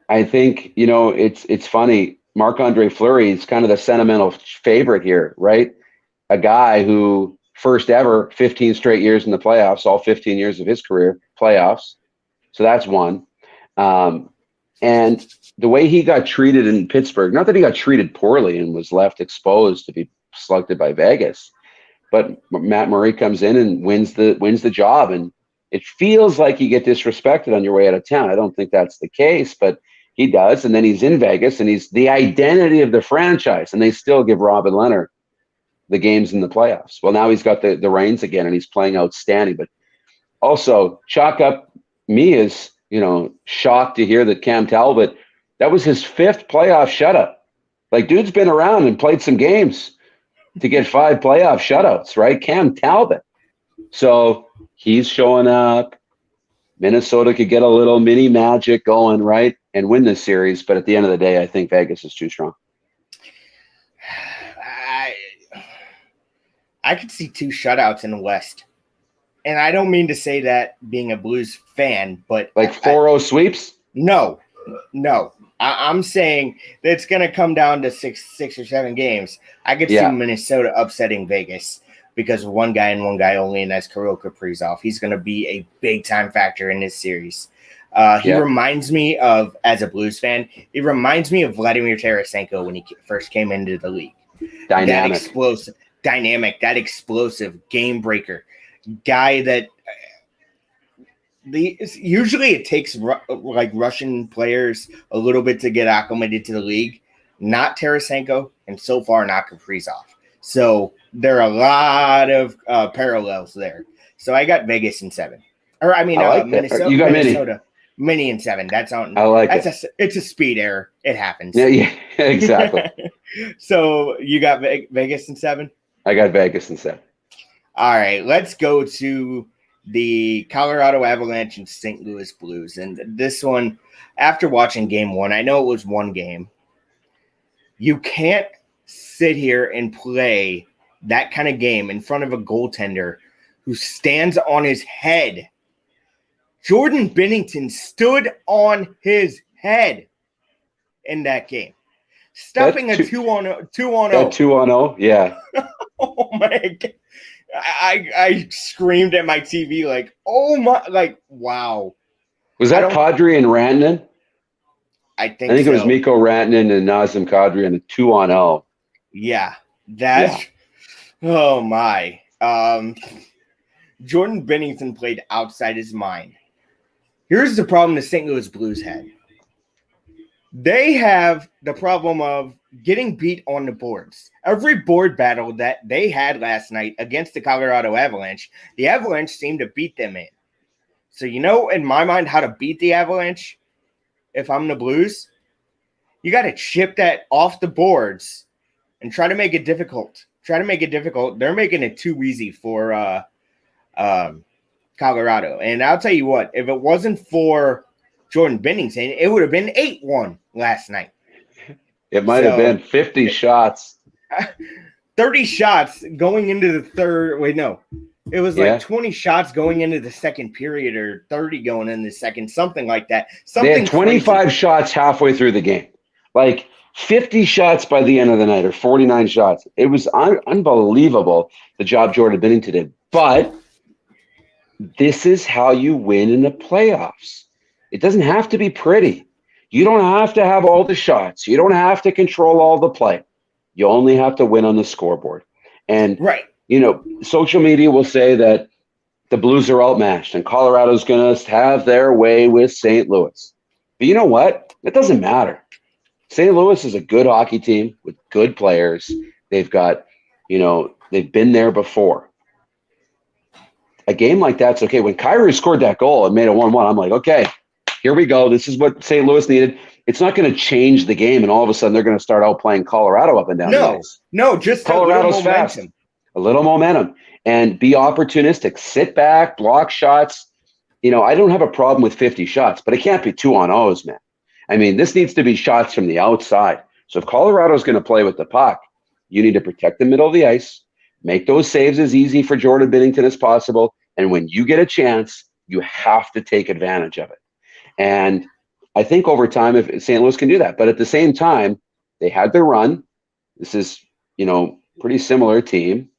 S2: I think, it's funny. Marc-Andre Fleury is kind of the sentimental favorite here, right? A guy who first ever 15 straight years in the playoffs, all 15 years of his career, playoffs. So that's one. And the way he got treated in Pittsburgh, not that he got treated poorly and was left exposed to be selected by Vegas, but Matt Murray comes in and wins the job. And it feels like you get disrespected on your way out of town. I don't think that's the case, but he does. And then he's in Vegas, and he's the identity of the franchise. And they still give Robin Leonard the games in the playoffs. Well, now he's got the reins again, and he's playing outstanding. But also, chalk up me as, shocked to hear that Cam Talbot, that was his 5th playoff shutout. Like, dude's been around and played some games to get 5 playoff shutouts, right? Cam Talbot. So he's showing up. Minnesota could get a little mini magic going, right, and win this series. But at the end of the day, I think Vegas is too strong.
S1: I could see 2 shutouts in the West. And I don't mean to say that being a Blues fan, but
S2: like 4-0 sweeps?
S1: No. I'm saying that it's going to come down to 6 or 7 games. I could see Minnesota upsetting Vegas because of one guy and one guy only, and that's Kirill Kaprizov. He's going to be a big-time factor in this series. He reminds me of, as a Blues fan, he reminds me of Vladimir Tarasenko when he first came into the league.
S2: Dynamic.
S1: That explosive game breaker guy that usually it takes like Russian players a little bit to get acclimated to the league. Not Tarasenko, and so far not Kaprizov. So there are a lot of parallels there. So I got Vegas in 7, or Minnesota.
S2: You got
S1: Minnesota. Mini in 7. That's on.
S2: I like
S1: it's a speed error. It happens.
S2: Yeah, exactly.
S1: So you got Vegas in 7?
S2: I got Vegas in 7.
S1: All right, let's go to the Colorado Avalanche and St. Louis Blues. And this one, after watching game 1, I know it was one game. You can't sit here and play that kind of game in front of a goaltender who stands on his head. Jordan Binnington stood on his head in that game. Stuffing a 2-on-0.
S2: 2-on-0, yeah.
S1: Oh, my God. I screamed at my TV like, oh, my, like, wow.
S2: Was that Kadri and Rantanen?
S1: I think
S2: it was Mikko Rantanen and Nazem Kadri in a 2-on-0.
S1: Yeah. Oh, my. Jordan Binnington played outside his mind. Here's the problem the St. Louis Blues had. They have the problem of getting beat on the boards. Every board battle that they had last night against the Colorado Avalanche, the Avalanche seemed to beat them in. So in my mind, how to beat the Avalanche, if I'm the Blues, you got to chip that off the boards and try to make it difficult. They're making it too easy for Colorado. And I'll tell you what, if it wasn't for Jordan Binnington, it would have been 8-1 last night.
S2: It might have been 50 shots.
S1: 30 shots going into the third. Wait, no. It was like 20 shots going into the second period or 30 going in the second, something like that.
S2: They had 25 shots halfway through the game. Like, 50 shots by the end of the night, or 49 shots. It was unbelievable, the job Jordan Binnington did. But this is how you win in the playoffs. It doesn't have to be pretty. You don't have to have all the shots. You don't have to control all the play. You only have to win on the scoreboard. And,
S1: right.
S2: Social media will say that the Blues are outmatched and Colorado's going to have their way with St. Louis. But you know what? It doesn't matter. St. Louis is a good hockey team with good players. They've got, they've been there before. A game like that's okay. When Kyrie scored that goal and made it 1-1, I'm like, okay, here we go. This is what St. Louis needed. It's not going to change the game, and all of a sudden they're going to start out playing Colorado up and down.
S1: No, just
S2: Colorado's fast. A little momentum, and be opportunistic. Sit back, block shots. I don't have a problem with 50 shots, but it can't be 2-on-0s, man. I mean, this needs to be shots from the outside. So if Colorado's going to play with the puck, you need to protect the middle of the ice, make those saves as easy for Jordan Binnington as possible, and when you get a chance, you have to take advantage of it. And I think over time, if St. Louis can do that. But at the same time, they had their run. This is, pretty similar team.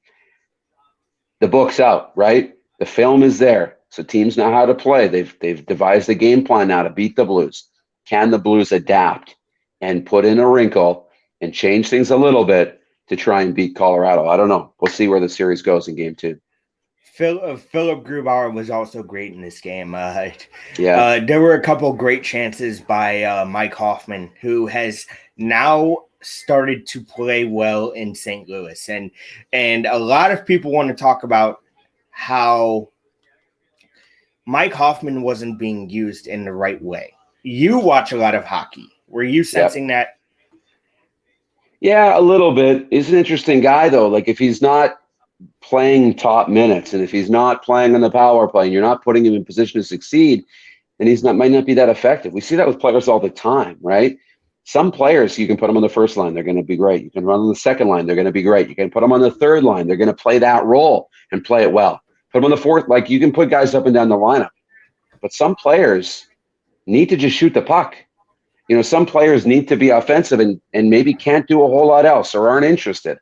S2: The book's out, right? The film is there. So teams know how to play. They've devised a game plan now to beat the Blues. Can the Blues adapt and put in a wrinkle and change things a little bit to try and beat Colorado? I don't know. We'll see where the series goes in game 2.
S1: Philip Grubauer was also great in this game. There were a couple great chances by Mike Hoffman, who has now started to play well in St. Louis. And a lot of people want to talk about how Mike Hoffman wasn't being used in the right way. You watch a lot of hockey. Were you sensing that?
S2: Yeah, a little bit. He's an interesting guy, though. Like, if he's not playing top minutes and if he's not playing on the power play and you're not putting him in position to succeed, then might not be that effective. We see that with players all the time, right? Some players, you can put them on the first line, they're going to be great. You can run on the second line, they're going to be great. You can put them on the third line, they're going to play that role and play it well. Put them on the fourth, like, you can put guys up and down the lineup. But some players need to just shoot the puck. Some players need to be offensive and maybe can't do a whole lot else or aren't interested.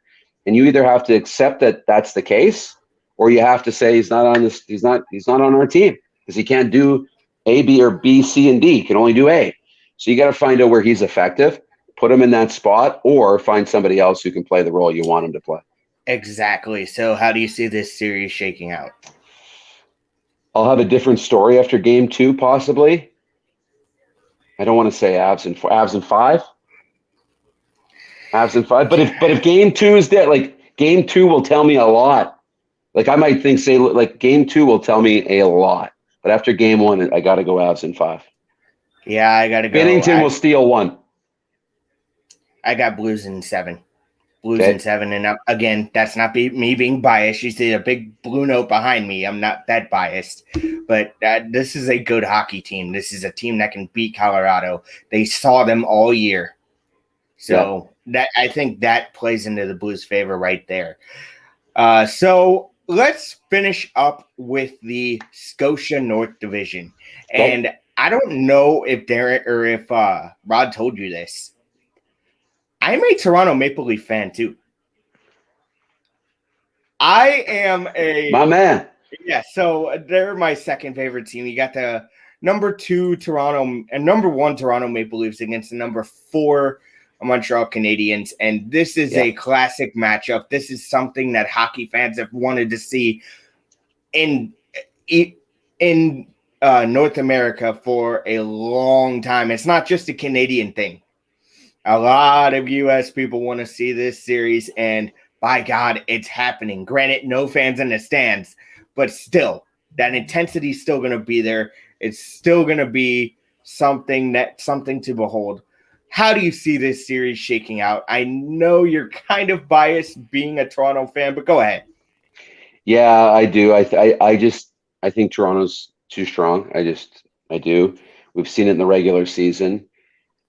S2: And you either have to accept that that's the case, or you have to say he's not on our team because he can't do A, B, or B, C, and D. He can only do A. So you got to find out where he's effective, put him in that spot, or find somebody else who can play the role you want him to play. Exactly.
S1: So how do you see this series shaking out?
S2: I'll have a different story after game 2, possibly. I don't want to say Avs in 5. Avs in 5. But if game 2 is dead, like, game 2 will tell me a lot. Like, I might think, game 2 will tell me a lot. But after game 1, I got to go Avs in 5.
S1: Yeah, I got to go.
S2: Binnington will steal 1.
S1: I got Blues in 7. In 7. And again, that's not me being biased. You see a big blue note behind me. I'm not that biased. But this is a good hockey team. This is a team that can beat Colorado. They saw them all year. So that, I think that plays into the Blues' favor right there. So let's finish up with the Scotia North Division. And I don't know if Darren or if Rod told you this. I'm a Toronto Maple Leaf fan too. I am
S2: my man.
S1: Yeah, so they're my second favorite team. You got the number 2 Toronto and number 1 Toronto Maple Leafs against the number 4 Montreal Canadiens, and this is a classic matchup. This is something that hockey fans have wanted to see in North America for a long time. It's not just a Canadian thing. A lot of U.S. people want to see this series, and by God, it's happening. Granted, no fans in the stands, but still, that intensity is still going to be there. It's still going to be something to behold. How do you see this series shaking out? I know you're kind of biased being a Toronto fan, but go ahead.
S2: Yeah, I do. I think Toronto's too strong. I do. We've seen it in the regular season.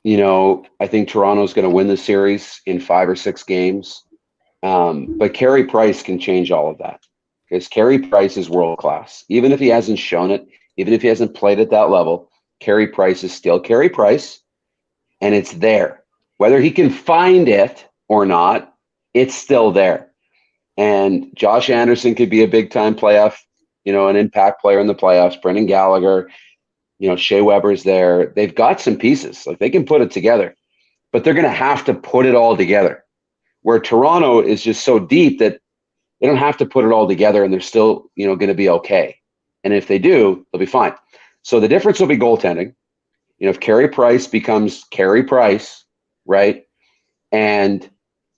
S2: I think Toronto's going to win the series in 5 or 6 games. But Carey Price can change all of that because Carey Price is world class. Even if he hasn't shown it, even if he hasn't played at that level, Carey Price is still Carey Price, and it's there. Whether he can find it or not, it's still there. And Josh Anderson could be a big-time playoff, an impact player in the playoffs. Brendan Gallagher, Shea Weber's there. They've got some pieces. Like, they can put it together, but they're going to have to put it all together. Where Toronto is just so deep that they don't have to put it all together, and they're still, going to be okay. And if they do, they'll be fine. So the difference will be goaltending. If Carey Price becomes Carey Price, right? And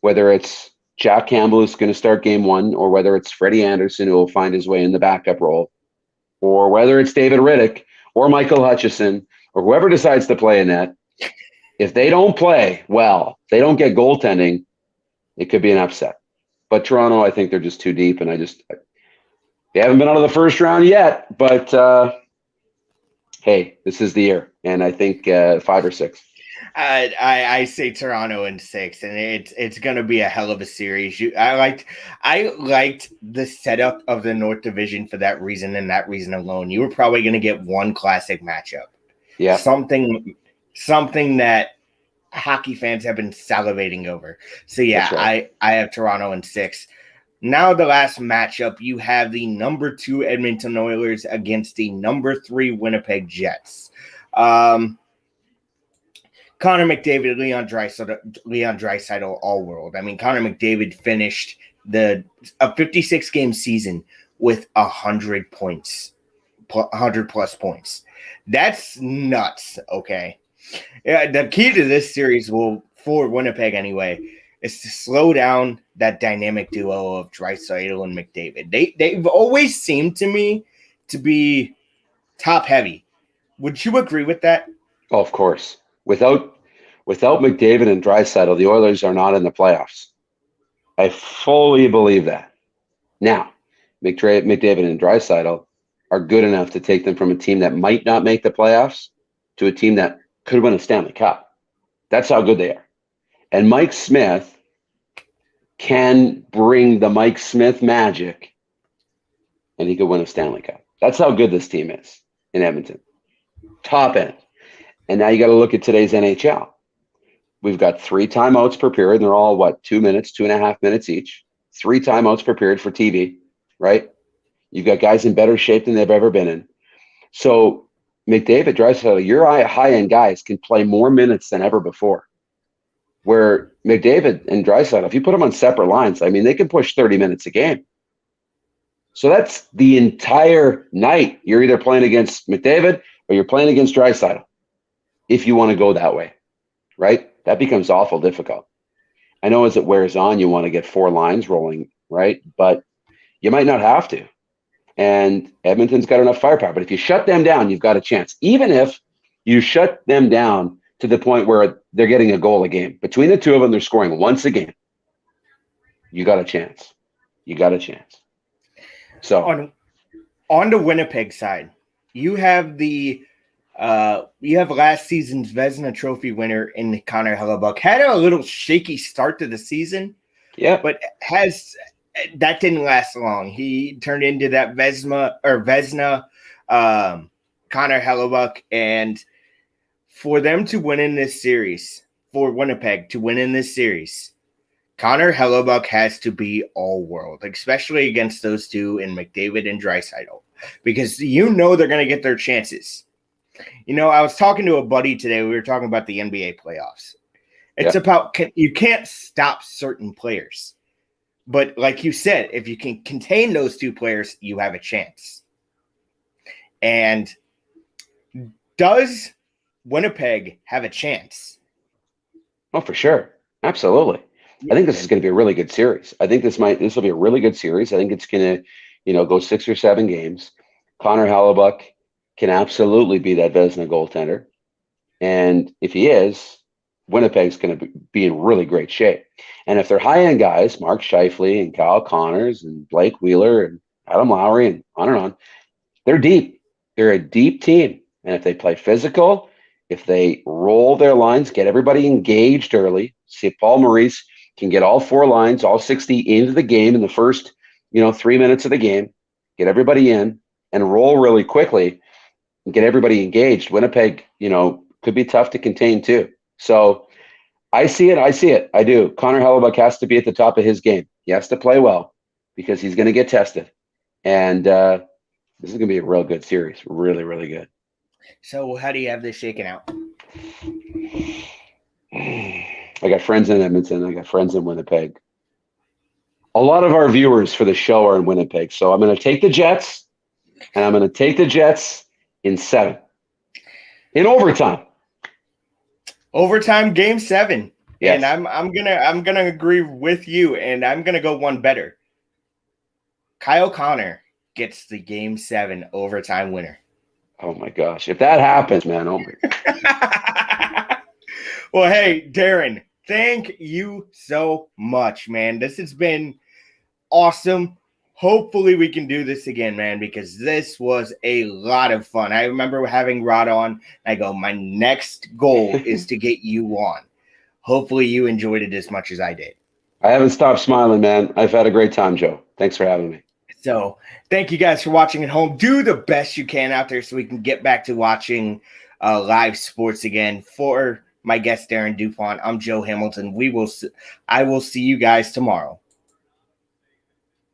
S2: whether it's Jack Campbell who's going to start game one, or whether it's Freddie Anderson who will find his way in the backup role, or whether it's David Riddick or Michael Hutchison or whoever decides to play in that, if they don't play well, they don't get goaltending, it could be an upset. But Toronto, I think they're just too deep, and they haven't been out of the first round yet, but hey, this is the year, and I think 5 or 6.
S1: I say Toronto in 6, and it's going to be a hell of a series. I liked the setup of the North Division for that reason and that reason alone. You were probably going to get one classic matchup.
S2: Yeah,
S1: something that hockey fans have been salivating over. So yeah, right. I have Toronto in 6. Now the last matchup, you have the number 2 Edmonton Oilers against the number 3 Winnipeg Jets. Connor McDavid, Leon Draisaitl, all world. I mean, Connor McDavid finished a 56-game season with 100 points, 100+ points. That's nuts. Okay. Yeah, the key to this series for Winnipeg anyway, is to slow down that dynamic duo of Draisaitl and McDavid. They've always seemed to me to be top heavy. Would you agree with that?
S2: Oh, of course. Without McDavid and Draisaitl, the Oilers are not in the playoffs. I fully believe that. Now, McDavid and Draisaitl are good enough to take them from a team that might not make the playoffs to a team that could win a Stanley Cup. That's how good they are. And Mike Smith can bring the Mike Smith magic, and he could win a Stanley Cup. That's how good this team is in Edmonton. Top end. And now you got to look at today's NHL. We've got 3 timeouts per period, and they're all, 2 minutes, 2.5 minutes each. 3 timeouts per period for TV, right? You've got guys in better shape than they've ever been in. So McDavid, Draisaitl, your high-end guys can play more minutes than ever before. Where McDavid and Draisaitl, if you put them on separate lines, I mean, they can push 30 minutes a game. So that's the entire night. You're either playing against McDavid or you're playing against Draisaitl, if you want to go that way, right? That becomes awful difficult. I know as it wears on, you want to get 4 lines rolling, right? But you might not have to. And Edmonton's got enough firepower. But if you shut them down, you've got a chance. Even if you shut them down to the point where they're getting a goal a game. Between the two of them, they're scoring once a game. You got a chance. You got a chance. So
S1: on the Winnipeg side, you have last season's Vezina Trophy winner in Connor Hellebuyck. Had a little shaky start to the season.
S2: Yeah.
S1: But that didn't last long. He turned into that Vezina Connor Hellebuyck, and for them to win in this series, for Winnipeg to win in this series, Connor Hellebuyck has to be all world, especially against those two in McDavid and Draisaitl, because they're going to get their chances. I was talking to a buddy today. We were talking about the NBA playoffs. It's about you can't stop certain players. But like you said, if you can contain those 2 players, you have a chance. And does Winnipeg have a chance?
S2: Oh, for sure. Absolutely. I think this is going to be a really good series. I think this will be a really good series. I think it's going to, go 6 or 7 games. Connor Hellebuyck can absolutely be that Vezina goaltender. And if he is, Winnipeg's going to be in really great shape. And if they're high-end guys, Mark Scheifele and Kyle Connors and Blake Wheeler and Adam Lowry and on, they're deep. They're a deep team. And if they play physical, if they roll their lines, get everybody engaged early, see if Paul Maurice can get all 4 lines, all 60 into the game in the first, 3 minutes of the game, get everybody in and roll really quickly and get everybody engaged. Winnipeg, could be tough to contain too. So I see it. I see it. I do. Connor Hellebuck has to be at the top of his game. He has to play well because he's going to get tested. And this is going to be a real good series. Really, really good.
S1: So how do you have this shaken out?
S2: I got friends in Edmonton. I got friends in Winnipeg. A lot of our viewers for the show are in Winnipeg. So I'm going to take the Jets, and I'm going to take the Jets in 7. In overtime.
S1: Overtime, game 7.
S2: Yes.
S1: And I'm gonna agree with you, and I'm gonna go one better. Kyle Connor gets the game 7 overtime winner.
S2: Oh my gosh. If that happens, man, oh my.
S1: Well, hey, Darren, thank you so much, man. This has been awesome. Hopefully we can do this again, man, because this was a lot of fun. I remember having Rod on. I go, my next goal is to get you on. Hopefully you enjoyed it as much as I did.
S2: I haven't stopped smiling, man. I've had a great time, Joe. Thanks for having me.
S1: So thank you guys for watching at home. Do the best you can out there so we can get back to watching live sports again. For my guest, Darren Dupont, I'm Joe Hamilton. I will see you guys tomorrow.